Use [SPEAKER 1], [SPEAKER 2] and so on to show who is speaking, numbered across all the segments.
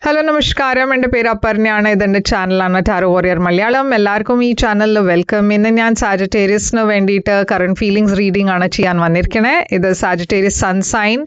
[SPEAKER 1] Hello നമസ്കാരം, എൻ്റെ പേര് അപർണയാണ്. ഇതെൻ്റെ ചാനലാണ് ടാരോ വാരിയർ മലയാളം. എല്ലാവർക്കും ഈ ചാനലിൽ വെൽക്കം. ഇന്ന് ഞാൻ സാജിറ്റേറിയസിന് വേണ്ടിയിട്ട് കറണ്ട് ഫീലിംഗ്സ് റീഡിംഗ് ആണ് ചെയ്യാൻ വന്നിരിക്കണേ. ഇത് Sagittarius sun sign,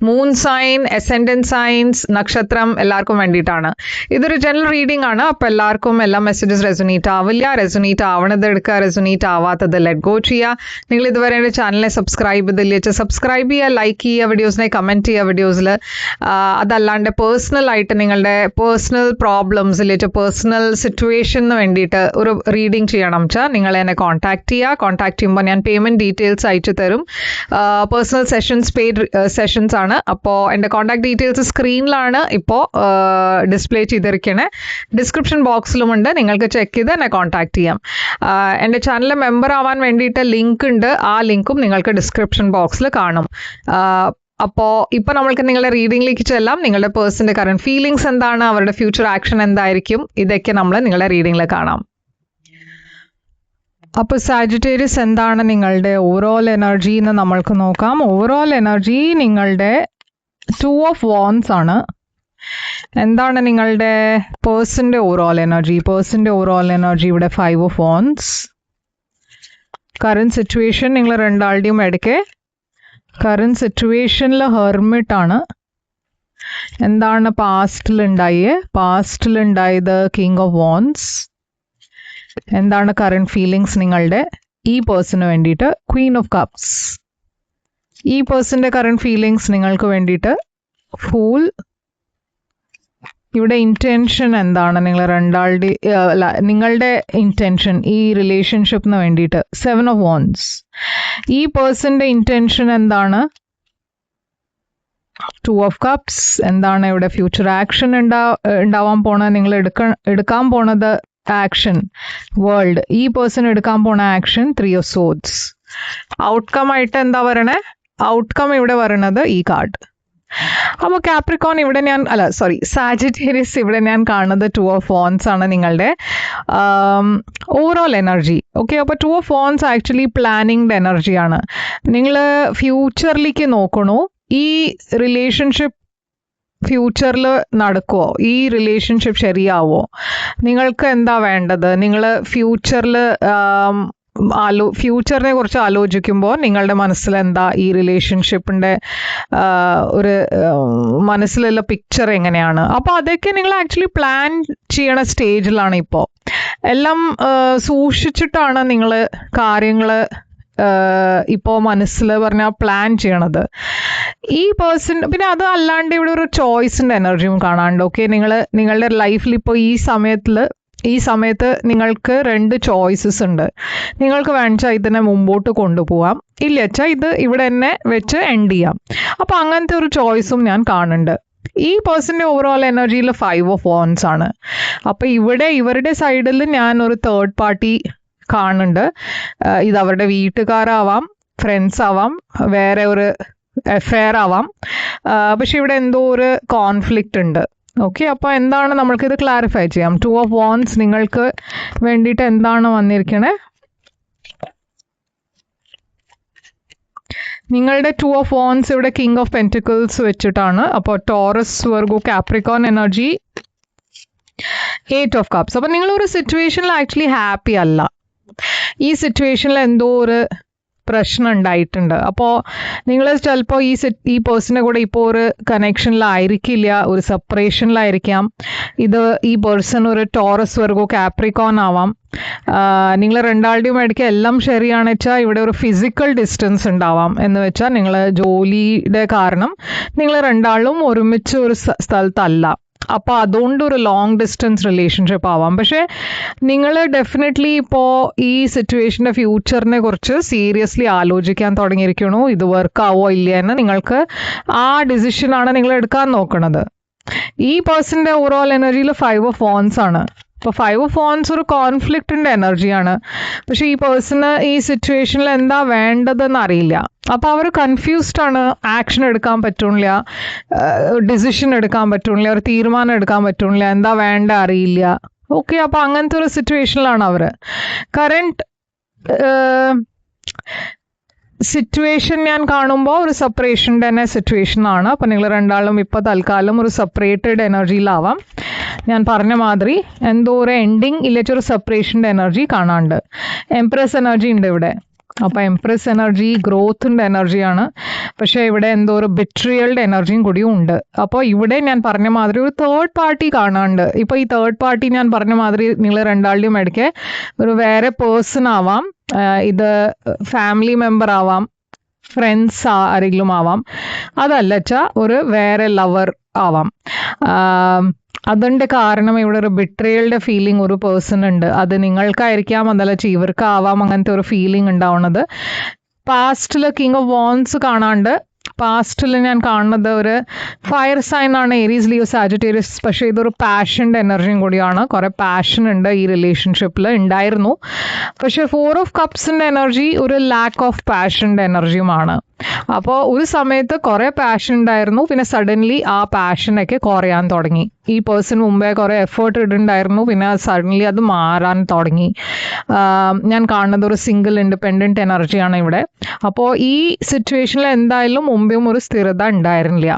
[SPEAKER 1] moon sign, ascendant signs, നക്ഷത്രം എല്ലാവർക്കും വേണ്ടിയിട്ടാണ്. ഇതൊരു ജനറൽ റീഡിംഗ് ആണ്. അപ്പോൾ എല്ലാവർക്കും എല്ലാ മെസ്സേജസ് റെസൊനേറ്റ് ആവില്ല. റെസൊനേറ്റ് ആവണത് എടുക്കുക, റെസൊനേറ്റ് ആവാത്തത് ലെറ്റ് ഗോ ചെയ്യുക. നിങ്ങൾ ഇതുവരെ എൻ്റെ ചാനലിനെ സബ്സ്ക്രൈബ് ചെയ്തില്ല, സബ്സ്ക്രൈബ് ചെയ്യുക, ലൈക്ക് ചെയ്യുക, വീഡിയോസിനെ കമൻറ്റ് ചെയ്യുക. വീഡിയോസിൽ അതല്ലാണ്ട് പേഴ്സണലായിട്ട് നിങ്ങളുടെ പേഴ്സണൽ പ്രോബ്ലംസിലേക്ക് പേഴ്സണൽ സിറ്റുവേഷന് വേണ്ടിയിട്ട് ഒരു റീഡിംഗ് ചെയ്യണം വെച്ചാൽ നിങ്ങൾ എന്നെ കോൺടാക്ട് ചെയ്യുക. കോൺടാക്ട് ചെയ്യുമ്പോൾ ഞാൻ പേയ്മെൻറ്റ് ഡീറ്റെയിൽസ് അയച്ചു തരും. പേഴ്സണൽ സെഷൻസ് പെയ്ഡ് സെഷൻസ് ആണ്. അപ്പോൾ എൻ്റെ കോൺടാക്ട് ഡീറ്റെയിൽസ് സ്ക്രീനിലാണ് ഇപ്പോൾ ഡിസ്പ്ലേ ചെയ്തിരിക്കണേ. ഡിസ്ക്രിപ്ഷൻ ബോക്സിലുമുണ്ട്, നിങ്ങൾക്ക് ചെക്ക് ചെയ്ത് എന്നെ കോൺടാക്ട് ചെയ്യാം. എൻ്റെ ചാനലിൽ മെമ്പർ ആവാൻ വേണ്ടിയിട്ട് ലിങ്ക് ഉണ്ട്. ആ ലിങ്കും നിങ്ങൾക്ക് ഡിസ്ക്രിപ്ഷൻ ബോക്സിൽ കാണും. അപ്പോൾ ഇപ്പോൾ നമ്മൾക്ക് നിങ്ങളുടെ റീഡിങ്ങിലേക്ക് ചെല്ലാം. നിങ്ങളുടെ പേഴ്സൻ്റെ കറണ്ട് ഫീലിങ്സ് എന്താണ്, അവരുടെ ഫ്യൂച്ചർ ആക്ഷൻ എന്തായിരിക്കും, ഇതൊക്കെ നമ്മൾ നിങ്ങളുടെ റീഡിങ്ങിൽ കാണാം. അപ്പോൾ സാജിറ്റേറിയസ് എന്താണ് നിങ്ങളുടെ ഓവറോൾ എനർജി എന്ന് നമ്മൾക്ക് നോക്കാം. ഓവറോൾ എനർജി നിങ്ങളുടെ 2 of Wands ആണ്. എന്താണ് നിങ്ങളുടെ പേഴ്സൻ്റെ ഓവറോൾ എനർജി? പേഴ്സൻ്റെ ഓവറോൾ എനർജി ഇവിടെ 5 of Wands. കറണ്ട് സിറ്റുവേഷൻ നിങ്ങൾ രണ്ടാളുടെയും എടുക്കേ. കറണ്ട് സിറ്റുവേഷനിൽ ഹെർമിറ്റ് ആണ്. എന്താണ് പാസ്റ്റിലുണ്ടായത്? King of wands. എന്താണ് കറണ്ട് ഫീലിങ്സ് നിങ്ങളുടെ ഈ പേഴ്സണ് വേണ്ടിയിട്ട്? Queen of cups. ഈ പേഴ്സന്റെ കറണ്ട് ഫീലിങ്സ് നിങ്ങൾക്ക് വേണ്ടിയിട്ട് ഫൂൾ. ഇവിടെ ഇൻറ്റൻഷൻ എന്താണ് നിങ്ങളുടെ ഇൻറ്റൻഷൻ ഈ റിലേഷൻഷിപ്പിന് വേണ്ടിയിട്ട്? 7 of Wands. ഈ പേഴ്സന്റെ ഇൻറ്റൻഷൻ എന്താണ്? 2 of Cups. എന്താണ് ഇവിടെ ഫ്യൂച്ചർ ആക്ഷൻ ഉണ്ടാവാൻ പോണത്? നിങ്ങൾ എടുക്കാൻ പോണത് ആക്ഷൻ വേൾഡ്. ഈ പേഴ്സൺ എടുക്കാൻ പോണ ആക്ഷൻ 3 of Swords. ഔട്ട്കം ആയിട്ട് എന്താ പറയണേ? ഔട്ട്കം ഇവിടെ പറയണത് ഈ കാർഡ്. അപ്പോൾ കാപ്രിക്കോൺ ഇവിടെ സാജിറ്റേറിയസ് ഇവിടെ ഞാൻ കാണുന്നത് 2 of Wands ആണ് നിങ്ങളുടെ ഓവറോൾ എനർജി. ഓക്കെ, അപ്പോൾ 2 of Wands ആക്ച്വലി പ്ലാനിങ്ഡ് എനർജിയാണ്. നിങ്ങൾ ഫ്യൂച്ചറിലേക്ക് നോക്കണു. ഈ റിലേഷൻഷിപ്പ് ഫ്യൂച്ചറിൽ നടക്കുമോ? ഈ റിലേഷൻഷിപ്പ് ശരിയാവോ? നിങ്ങൾക്ക് എന്താ വേണ്ടത്? നിങ്ങൾ ഫ്യൂച്ചറിനെ കുറിച്ച് ആലോചിക്കുമ്പോൾ നിങ്ങളുടെ മനസ്സിൽ എന്താ ഈ റിലേഷൻഷിപ്പിൻ്റെ ഒരു മനസ്സിലുള്ള പിക്ചർ എങ്ങനെയാണ്? അപ്പോൾ അതൊക്കെ നിങ്ങൾ ആക്ച്വലി പ്ലാൻ ചെയ്യണ സ്റ്റേജിലാണ് ഇപ്പോൾ. എല്ലാം സൂക്ഷിച്ചിട്ടാണ് നിങ്ങൾ കാര്യങ്ങൾ ഇപ്പോൾ മനസ്സിൽ പറഞ്ഞാൽ പ്ലാൻ ചെയ്യണത്. ഈ പേഴ്സൺ പിന്നെ അത് അല്ലാണ്ട് ഇവിടെ ഒരു ചോയ്സിൻ്റെ എനർജിയും കാണാണ്ട്. ഓക്കെ, നിങ്ങളുടെ ലൈഫിൽ ഇപ്പോൾ ഈ സമയത്ത് നിങ്ങൾക്ക് 2 ചോയ്സസ് ഉണ്ട്. നിങ്ങൾക്ക് വേണമെച്ചാൽ ഇതിനെ മുമ്പോട്ട് കൊണ്ടുപോകാം, ഇല്ല വെച്ചാൽ ഇത് ഇവിടെ തന്നെ വെച്ച് എൻഡ് ചെയ്യാം. അപ്പോൾ അങ്ങനത്തെ ഒരു ചോയ്സും ഞാൻ കാണുന്നുണ്ട്. ഈ പേഴ്സൻ്റെ ഓവറോൾ എനർജിയിൽ 5 of Wands ആണ്. അപ്പോൾ ഇവിടെ ഇവരുടെ സൈഡിൽ ഞാൻ ഒരു തേർഡ് പാർട്ടി കാണുന്നുണ്ട്. ഇത് അവരുടെ വീട്ടുകാരാവാം, ഫ്രണ്ട്സ് ആവാം, വേറെ ഒരു അഫെയർ ആവാം. പക്ഷെ ഇവിടെ എന്തോ ഒരു കോൺഫ്ലിക്റ്റ് ഉണ്ട്. ഓക്കെ, അപ്പോൾ എന്താണ് നമ്മൾക്കിത് ക്ലാരിഫൈ ചെയ്യാം. 2 of Wands നിങ്ങൾക്ക് വേണ്ടിയിട്ട് എന്താണ് വന്നിരിക്കണേ? നിങ്ങളുടെ 2 of Wands ഇവിടെ കിങ് ഓഫ് പെന്റിക്കിൾസ് വെച്ചിട്ടാണ്. അപ്പോൾ Taurus, Virgo, Capricorn energy 8 of Cups. അപ്പോൾ നിങ്ങളൊരു സിറ്റുവേഷനിൽ ആക്ച്വലി ഹാപ്പി അല്ല. ഈ സിറ്റുവേഷനിൽ എന്തോ ഒരു പ്രശ്നം ഉണ്ടായിട്ടുണ്ട്. അപ്പോൾ നിങ്ങൾ ചിലപ്പോൾ ഈ പേഴ്സണിൻ്റെ കൂടെ ഇപ്പോൾ ഒരു കണക്ഷനിലായിരിക്കില്ല, ഒരു സെപ്പറേഷനിലായിരിക്കാം. ഈ പേഴ്സൺ ഒരു ടോറസ്, വെർഗോ, കാപ്രിക്കോൺ ആവാം. നിങ്ങൾ രണ്ടാളുടെയും ഇടയ്ക്ക് എല്ലാം ശരിയാണ് വെച്ചാൽ ഇവിടെ ഒരു ഫിസിക്കൽ ഡിസ്റ്റൻസ് ഉണ്ടാവാം. എന്ന് വെച്ചാൽ നിങ്ങൾ ജോലിയുടെ കാരണം നിങ്ങൾ രണ്ടാളും ഒരുമിച്ച് ഒരു സ്ഥലത്തല്ല. അപ്പോൾ അതുകൊണ്ട് ഒരു ലോങ് ഡിസ്റ്റൻസ് റിലേഷൻഷിപ്പ് ആവാം. പക്ഷേ നിങ്ങൾ ഡെഫിനറ്റ്ലി ഇപ്പോൾ ഈ സിറ്റുവേഷൻ്റെ ഫ്യൂച്ചറിനെ കുറിച്ച് സീരിയസ്ലി ആലോചിക്കാൻ തുടങ്ങിയിരിക്കണു. ഇത് വർക്ക് ആവോ ഇല്ല എന്ന് നിങ്ങൾക്ക് ആ ഡിസിഷനാണ് നിങ്ങൾ എടുക്കാൻ നോക്കുന്നത്. ഈ പേഴ്സൻ്റെ ഓവറോൾ എനർജിയിൽ 5 of Wands ആണ്. അപ്പോൾ 5 of Wands ഒരു കോൺഫ്ലിക്റ്റിൻ്റെ എനർജിയാണ്. പക്ഷേ ഈ പേഴ്സണ് ഈ സിറ്റുവേഷനിൽ എന്താ വേണ്ടതെന്ന് അറിയില്ല. അപ്പോൾ അവർ കൺഫ്യൂസ്ഡ് ആണ്. ആക്ഷൻ എടുക്കാൻ പറ്റുന്നില്ല, ഡിസിഷൻ എടുക്കാൻ പറ്റുന്നില്ല, ഒരു തീരുമാനം എടുക്കാൻ പറ്റുന്നില്ല, എന്താ വേണ്ട അറിയില്ല. ഓക്കെ, അപ്പോൾ അങ്ങനത്തെ ഒരു സിറ്റുവേഷനിലാണ് അവർ. കറണ്ട് സിറ്റുവേഷൻ ഞാൻ കാണുമ്പോൾ ഒരു സെപ്പറേഷൻ്റെ തന്നെ സിറ്റുവേഷൻ ആണ്. അപ്പം നിങ്ങൾ രണ്ടാളും ഇപ്പോൾ തൽക്കാലം ഒരു സെപ്പറേറ്റഡ് എനർജിയിലാവാം. ഞാൻ പറഞ്ഞ മാതിരി എന്തോ ഒരു എൻഡിങ് ഇല്ലൊരു സെപ്പറേഷൻ്റെ എനർജി കാണാണ്ട്. എംപ്രസ് എനർജി ഉണ്ട് ഇവിടെ. അപ്പോൾ എംപ്രസ് എനർജി ഗ്രോത്തിൻ്റെ എനർജിയാണ്. പക്ഷേ ഇവിടെ എന്തോ ഒരു ബിട്രിയൽഡ് എനർജിയും കൂടിയും ഉണ്ട്. അപ്പോൾ ഇവിടെ ഞാൻ പറഞ്ഞ മാതിരി ഒരു തേർഡ് പാർട്ടി കാണാണ്ട്. ഇപ്പോൾ ഈ തേർഡ് പാർട്ടി ഞാൻ പറഞ്ഞ മാതിരി നിങ്ങൾ രണ്ടാളുടെയും ഇടയ്ക്ക് ഒരു വേറെ പേഴ്സൺ ആവാം. ഇത് ഫാമിലി മെമ്പർ ആവാം, ഫ്രണ്ട്സ് ആരെങ്കിലും ആവാം, അതല്ലച്ച ഒരു വേറെ ലവർ ആവാം. അതിൻ്റെ കാരണം ഇവിടെ ഒരു ബിട്രയലിൻ്റെ ഫീലിംഗ് ഒരു പേഴ്സൺ ഉണ്ട്. അത് നിങ്ങൾക്കായിരിക്കാം, അതല്ല ഇവർക്കാവാം അങ്ങനത്തെ ഒരു ഫീലിംഗ് ഉണ്ടാവുന്നത്. പാസ്റ്റിൽ കിങ് ഓഫ് വാൻസ് കാണാണ്ട്. പാസ്റ്റിൽ ഞാൻ കാണുന്നത് ഒരു ഫയർ സൈൻ ആണ്, ഏരീസ്, ലിയോ, സാജിറ്റേറിയസ്. പക്ഷേ ഇതൊരു പാഷൻ്റെ എനർജിയും കൂടിയാണ്. കുറേ പാഷൻ ഉണ്ട് ഈ റിലേഷൻഷിപ്പിൽ, ഉണ്ടായിരുന്നു. പക്ഷേ 4 ഓഫ് കപ്സിൻ്റെ എനർജി ഒരു ലാക്ക് ഓഫ് പാഷൻ്റെ എനർജിയുമാണ്. അപ്പോൾ ഒരു സമയത്ത് കുറേ പാഷൻ ഉണ്ടായിരുന്നു, പിന്നെ സഡൻലി ആ പാഷനൊക്കെ കുറയാൻ തുടങ്ങി. ഈ പേഴ്സൺ മുമ്പേ കുറേ എഫേർട്ട് ഇടുന്നുണ്ടായിരുന്നു, പിന്നെ സഡൻലി അത് മാറാൻ തുടങ്ങി. ഞാൻ കാണുന്നത് ഒരു സിംഗിൾ ഇൻഡിപെൻഡൻറ്റ് എനർജിയാണ് ഇവിടെ. അപ്പോൾ ഈ സിറ്റുവേഷനിൽ എന്തായാലും മുമ്പേയും ഒരു സ്ഥിരത ഉണ്ടായിരുന്നില്ല.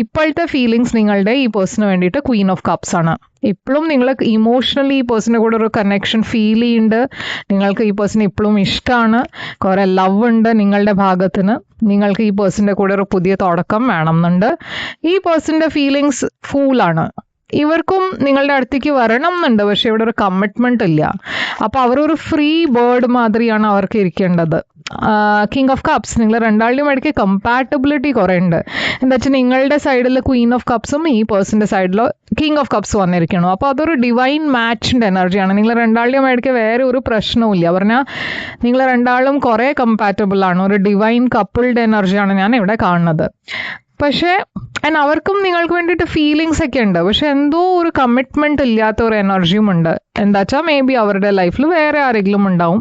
[SPEAKER 1] ഇപ്പോഴത്തെ ഫീലിങ്സ് നിങ്ങളുടെ ഈ പേഴ്സണിന് വേണ്ടിയിട്ട് ക്വീൻ ഓഫ് കപ്സ് ആണ്. ഇപ്പോഴും നിങ്ങൾ ഇമോഷണലി ഈ പേഴ്സണിൻ്റെ കൂടെ ഒരു കണക്ഷൻ ഫീൽ ചെയ്യുന്നുണ്ട്. നിങ്ങൾക്ക് ഈ പേഴ്സൺ ഇപ്പോഴും ഇഷ്ടമാണ്, കുറേ ലവ് ഉണ്ട് നിങ്ങളുടെ ഭാഗത്തിന്. നിങ്ങൾക്ക് ഈ പേഴ്സണിൻ്റെ കൂടെ ഒരു പുതിയ തുടക്കം വേണമെന്നുണ്ട്. ഈ പേഴ്സണിൻ്റെ ഫീലിങ്സ് ഫൂളാണ്. ഇവർക്കും നിങ്ങളുടെ അടുത്തേക്ക് വരണം എന്നുണ്ട്, പക്ഷെ ഇവിടെ ഒരു കമ്മിറ്റ്മെന്റ് ഇല്ല. അപ്പോൾ അവരൊരു ഫ്രീ ബേർഡ് മാതിരിയാണ് അവർക്ക് ഇരിക്കേണ്ടത്. കിങ് ഓഫ് കപ്സ്, നിങ്ങൾ രണ്ടാളുടെയും ഇടയ്ക്ക് കമ്പാറ്റബിലിറ്റി കുറേ ഉണ്ട്. എന്താ വെച്ചാൽ നിങ്ങളുടെ സൈഡിൽ ക്വീൻ ഓഫ് കപ്സും ഈ പേഴ്സൻ്റെ സൈഡിൽ കിങ് ഓഫ് കപ്സ് വന്നിരിക്കണം. അപ്പോൾ അതൊരു ഡിവൈൻ മാച്ചിൻ്റെ എനർജിയാണ്. നിങ്ങൾ രണ്ടാളുടെയും ഇടയ്ക്ക് വേറെ ഒരു പ്രശ്നവും ഇല്ല. പറഞ്ഞാൽ നിങ്ങൾ രണ്ടാളും കുറേ കമ്പാറ്റബിൾ ആണ്. ഒരു ഡിവൈൻ കപ്പിൾഡ് എനർജിയാണ് ഞാൻ ഇവിടെ കാണുന്നത്. പക്ഷേ അവർക്കും നിങ്ങൾക്ക് വേണ്ടിയിട്ട് ഫീലിങ്സ് ഒക്കെ ഉണ്ട്, പക്ഷെ എന്തോ ഒരു കമ്മിറ്റ്മെന്റ് ഇല്ലാത്ത ഒരു എനർജിയും ഉണ്ട്. എന്താ വെച്ചാൽ മേ ബി അവരുടെ ലൈഫിൽ വേറെ ആരെങ്കിലും ഉണ്ടാവും.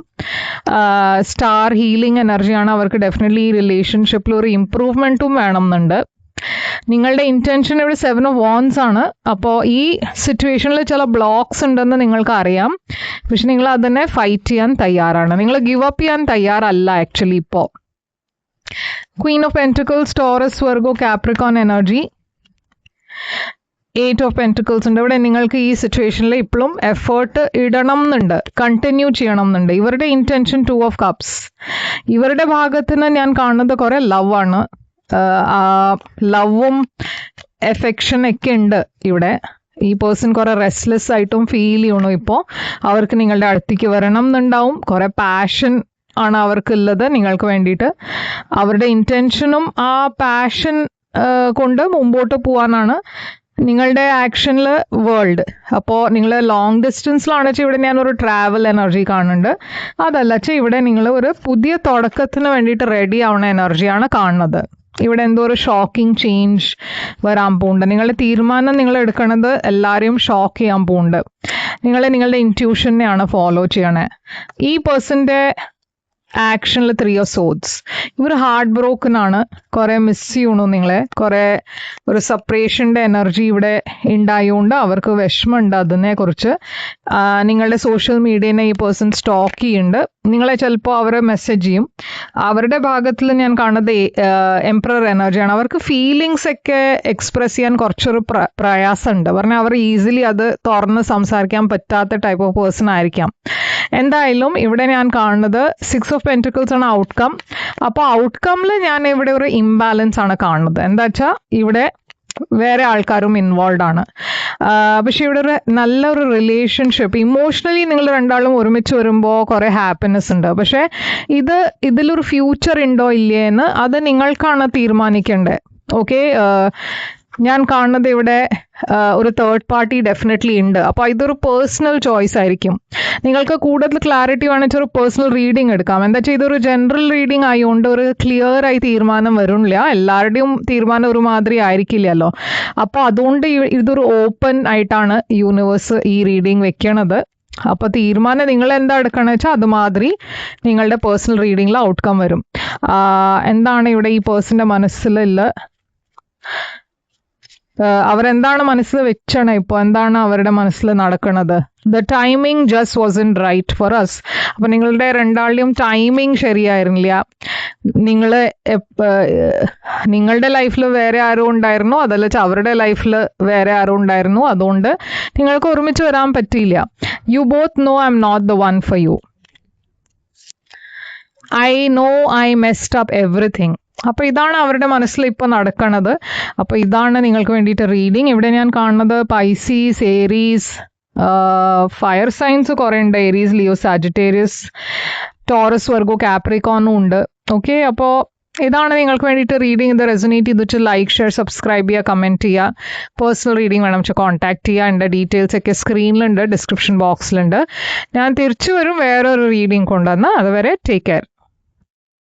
[SPEAKER 1] സ്റ്റാർ ഹീലിംഗ് എനർജിയാണ് അവർക്ക്. ഡെഫിനറ്റ്ലി ഈ റിലേഷൻഷിപ്പിൽ ഒരു ഇംപ്രൂവ്മെന്റും വേണം എന്നുണ്ട്. നിങ്ങളുടെ ഇന്റൻഷൻ ഇവിടെ 7 ഓഫ് വാൻസ് ആണ്. അപ്പോൾ ഈ സിറ്റുവേഷനിൽ ചില ബ്ലോക്സ് ഉണ്ടെന്ന് നിങ്ങൾക്ക് അറിയാം, പക്ഷെ നിങ്ങൾ അതിനെ ഫൈറ്റ് ചെയ്യാൻ തയ്യാറാണ്. നിങ്ങൾ ഗിവ് അപ്പ് ചെയ്യാൻ തയ്യാറല്ല ആക്ച്വലി. ഇപ്പോൾ Queen of Pentacles, Taurus, Virgo, Capricorn energy. 8 of Pentacles ഉണ്ട് ഇവിടെ. നിങ്ങൾക്ക് ഈ സിറ്റുവേഷനിൽ ഇപ്പോഴും എഫേർട്ട് ഇടണം എന്നുണ്ട്, കണ്ടിന്യൂ ചെയ്യണം എന്നുണ്ട്. ഇവരുടെ ഇന്റൻഷൻ 2 ഓഫ് കപ്സ്. ഇവരുടെ ഭാഗത്ത് നിന്ന് ഞാൻ കാണുന്നത് കുറേ ലവ് ആണ്. ലവും എഫെക്ഷൻ ഒക്കെ ഉണ്ട് ഇവിടെ. ഈ പേഴ്സൺ കുറേ റെസ്റ്റ്ലെസ് ആയിട്ടും ഫീൽ ചെയ്യണു. ഇപ്പോൾ അവർക്ക് നിങ്ങളുടെ അടുത്തേക്ക് വരണം എന്നുണ്ടാവും. കുറേ പാഷൻ ആണ് അവർക്കുള്ളത് നിങ്ങൾക്ക് വേണ്ടിയിട്ട്. അവരുടെ ഇന്റൻഷനും ആ പാഷൻ കൊണ്ട് മുമ്പോട്ട് പോകാനാണ്. നിങ്ങളുടെ ആക്ഷനിൽ വേൾഡ്. അപ്പോൾ നിങ്ങൾ ലോങ് ഡിസ്റ്റൻസിലാണ് വെച്ചാൽ ഇവിടെ ഞാനൊരു ട്രാവൽ എനർജി കാണുന്നുണ്ട്. അതല്ല വെച്ചാൽ ഇവിടെ നിങ്ങൾ ഒരു പുതിയ തുടക്കത്തിന് വേണ്ടിയിട്ട് റെഡി ആവുന്ന എനർജിയാണ് കാണുന്നത്. ഇവിടെ എന്തോ ഒരു ഷോക്കിംഗ് ചേഞ്ച് വരാൻ പോകുന്നുണ്ട്. നിങ്ങളുടെ തീരുമാനം നിങ്ങൾ എടുക്കുന്നത് എല്ലാവരെയും ഷോക്ക് ചെയ്യാൻ പോകുന്നുണ്ട്. നിങ്ങളുടെ ഇൻറ്റ്യൂഷനെയാണ് ഫോളോ ചെയ്യണേ. ഈ പേഴ്സൻ്റെ ആക്ഷനിൽ 3 ഓഫ് സോഡ്സ്. ഇവർ ഹാർട്ട് ബ്രോക്കൺ ആണ്. കുറേ മിസ് ചെയ്യണു നിങ്ങളെ. കുറേ ഒരു സെപ്പറേഷൻ്റെ എനർജി ഇവിടെ ഉണ്ടായതുകൊണ്ട് അവർക്ക് വിഷമമുണ്ട് അതിനെക്കുറിച്ച്. നിങ്ങളുടെ സോഷ്യൽ മീഡിയനെ ഈ പേഴ്സൺ സ്റ്റോക്ക് ചെയ്യുന്നുണ്ട്. നിങ്ങളെ ചിലപ്പോൾ അവർ മെസ്സേജ് ചെയ്യും. അവരുടെ ഭാഗത്തിൽ ഞാൻ കാണുന്നത് എംപറർ എനർജിയാണ്. അവർക്ക് ഫീലിങ്സ് ഒക്കെ എക്സ്പ്രസ് ചെയ്യാൻ കുറച്ചൊരു പ്രയാസമുണ്ട്. പറഞ്ഞാൽ അവർ ഈസിലി അത് തുറന്ന് സംസാരിക്കാൻ പറ്റാത്ത ടൈപ്പ് ഓഫ് പേഴ്സൺ ആയിരിക്കാം. എന്തായാലും ഇവിടെ ഞാൻ കാണുന്നത് 6 ഓഫ് പെൻറ്റിക്കിൾസ് ആണ് ഔട്ട്കം. അപ്പോൾ ഔട്ട്കമ്മിൽ ഞാൻ ഇവിടെ ഒരു ഇംബാലൻസ് ആണ് കാണുന്നത്. എന്താ വെച്ചാൽ ഇവിടെ വേറെ ആൾക്കാരും ഇൻവോൾവ് ആണ്. പക്ഷെ ഇവിടെ ഒരു നല്ലൊരു റിലേഷൻഷിപ്പ്, ഇമോഷണലി നിങ്ങൾ രണ്ടാളും ഒരുമിച്ച് വരുമ്പോൾ കുറേ ഹാപ്പിനെസ് ഉണ്ട്. പക്ഷേ ഇതിലൊരു ഫ്യൂച്ചർ ഉണ്ടോ ഇല്ലേ എന്ന് അത് നിങ്ങൾക്കാണ് തീരുമാനിക്കേണ്ടത്. ഓക്കെ, ഞാൻ കാണുന്നത് ഇവിടെ ഒരു തേർഡ് പാർട്ടി ഡെഫിനറ്റ്ലി ഉണ്ട്. അപ്പോൾ ഇതൊരു പേഴ്സണൽ ചോയ്സ് ആയിരിക്കും. നിങ്ങൾക്ക് കൂടുതൽ ക്ലാരിറ്റി വേണമെങ്കിൽ ഒരു പേഴ്സണൽ റീഡിങ് എടുക്കാം. എന്താ വെച്ചാൽ ഇതൊരു ജനറൽ റീഡിങ് ആയതുകൊണ്ട് ഒരു ക്ലിയർ ആയി തീരുമാനം വരുന്നില്ല. എല്ലാവരുടെയും തീരുമാനം ഒരുമാതിരി ആയിരിക്കില്ലല്ലോ. അപ്പോൾ അതുകൊണ്ട് ഇതൊരു ഓപ്പൺ ആയിട്ടാണ് യൂണിവേഴ്സ് ഈ റീഡിങ് വെക്കണത്. അപ്പോൾ തീരുമാനം നിങ്ങൾ എന്താ എടുക്കണമെന്ന് വെച്ചാൽ അതുമാതിരി നിങ്ങളുടെ പേഴ്സണൽ റീഡിങ്ങിൽ ഔട്ട്കം വരും. എന്താണ് ഇവിടെ ഈ പേഴ്സൻ്റെ മനസ്സിലുള്ള അവരെന്താണ് മനസ്സിൽ വെച്ചാണ് ഇപ്പോൾ എന്താണ് അവരുടെ മനസ്സിൽ നടക്കുന്നത്. The timing just wasn't right for us. അപ്പം നിങ്ങളുടെ രണ്ടാളുടെയും ടൈമിങ് ശരിയായിരുന്നില്ല. നിങ്ങളുടെ ലൈഫിൽ വേറെ ആരും ഉണ്ടായിരുന്നു, അതല്ല അവരുടെ ലൈഫിൽ വേറെ ആരും ഉണ്ടായിരുന്നു. അതുകൊണ്ട് നിങ്ങൾക്ക് ഒരുമിച്ച് വരാൻ പറ്റിയില്ല. You both know I am not the one for you. I know I messed up everything. അപ്പോൾ ഇതാണ് അവരുടെ മനസ്സിൽ ഇപ്പോൾ നടക്കുന്നത്. അപ്പോൾ ഇതാണ് നിങ്ങൾക്ക് വേണ്ടിയിട്ട് റീഡിങ്. ഇവിടെ ഞാൻ കാണുന്നത് പൈസീസ്, ഏരീസ്, ഫയർ സൈൻസ് കുറേ ഉണ്ട്. Aries, Leo, Sagittarius, Taurus, Virgo, കാപ്രിക്കോണും ഉണ്ട്. ഓക്കെ, അപ്പോൾ ഇതാണ് നിങ്ങൾക്ക് വേണ്ടിയിട്ട് റീഡിങ്. ഇത് റെസൊനേറ്റ് ചെയ്തിട്ട് ലൈക്ക്, ഷെയർ, സബ്സ്ക്രൈബ് ചെയ്യുക, കമൻറ്റ് ചെയ്യുക. പേഴ്സണൽ റീഡിങ് വേണം വെച്ചാൽ കോൺടാക്ട് ചെയ്യുക. എൻ്റെ ഡീറ്റെയിൽസ് ഒക്കെ സ്ക്രീനിലുണ്ട്, ഡിസ്ക്രിപ്ഷൻ ബോക്സിലുണ്ട്. ഞാൻ തിരിച്ചു വരും വേറൊരു റീഡിങ് കൊണ്ടുവന്ന്. അതുവരെ ടേക്ക് കെയർ.